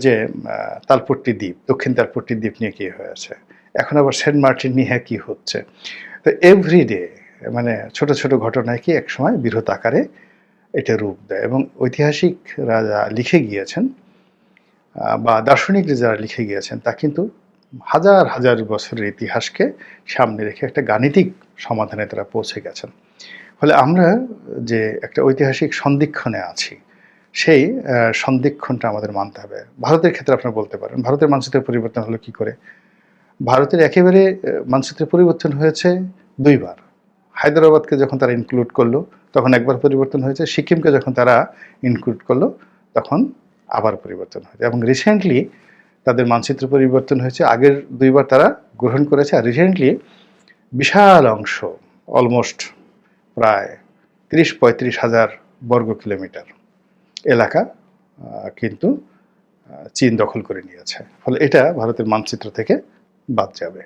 যে তালপট্টি দ্বীপ, দক্ষিণ তালপট্টি দ্বীপ নিয়ে কি হয়েছে, এখন আবার সেন্ট মার্টিন নিয়ে কি হচ্ছে। তো এভরিডে মানে ছোট ছোট ঘটনায় কি একসময় বৃহৎ আকারে এটা রূপ দেয়। এবং ঐতিহাসিকরা যা লিখে গিয়েছেন বা দার্শনিকরা যারা লিখে গিয়েছেন তা কিন্তু হাজার হাজার বছরের ইতিহাসকে সামনে রেখে একটা গাণিতিক সমাধানে তারা পৌঁছে গেছেন। ফলে আমরা যে একটা ঐতিহাসিক সন্ধিক্ষণে আছি, সেই সন্ধিক্ষণটা আমাদের মানতে হবে। ভারতের ক্ষেত্রে আপনারা বলতে পারেন ভারতের মানচিত্রের পরিবর্তন হলো কি করে। ভারতের একেবারে মানচিত্রের পরিবর্তন হয়েছে দুইবার। হায়দ্রাবাদকে যখন তারা ইনক্লুড করলো তখন একবার পরিবর্তন হয়েছে, সিকিমকে যখন তারা ইনক্লুড করলো তখন আবার পরিবর্তন হয়েছে। এবং রিসেন্টলি তাদের মানচিত্র পরিবর্তন হয়েছে, আগের দুইবার তারা গ্রহণ করেছে, আর রিসেন্টলি বিশাল অংশ অলমোস্ট প্রায় ৩০-৩৫ হাজার বর্গ কিলোমিটার এলাকা কিন্তু চীন দখল করে নিয়েছে। ফলে এটা ভারতের মানচিত্র থেকে বাদ যাবে।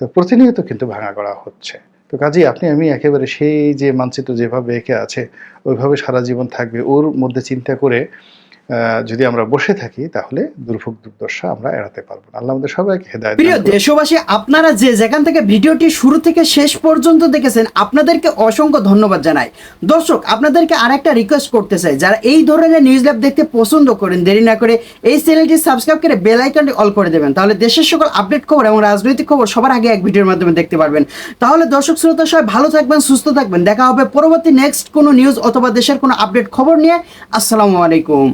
তো প্রতিনিয়ত কিন্তু ভাঙা করা হচ্ছে। তো কাজেই আপনি আমি একেবারে সেই যে মানচিত্র যেভাবে এঁকে আছে ওইভাবে সারা জীবন থাকবে ওর মধ্যে চিন্তা করে যদি আমরা বসে থাকি তাহলে দুর্ভোগ দুর্দশা আমরা এড়াতে পারবো না। আল্লাহ আমাদের সবাইকে হেদায়েত দান প্রিয় করুন। দেশবাসী, আপনারা যেখান থেকে ভিডিওটি শুরু থেকে শেষ পর্যন্ত দেখেছেন আপনাদেরকে অসংখ্য ধন্যবাদ জানাই। দর্শক, আপনাদেরকে আরেকটা রিকোয়েস্ট করতে চাই, যারা এই ধরনের নিউজ ল্যাব দেখতে পছন্দ করেন দেরি না করে এই চ্যানেলটি সাবস্ক্রাইব করে বেল আইকনটি অল করে দেবেন, তাহলে দেশের সকল আপডেট খবর এবং রাজনৈতিক খবর সবার আগে এক ভিডিওর মাধ্যমে দেখতে পারবেন। তাহলে দর্শক শ্রোতা সবাই ভালো থাকবেন, সুস্থ থাকবেন। দেখা হবে পরবর্তী নেক্সট কোনো নিউজ অথবা দেশের কোনো আপডেট খবর নিয়ে। আসসালামু আলাইকুম।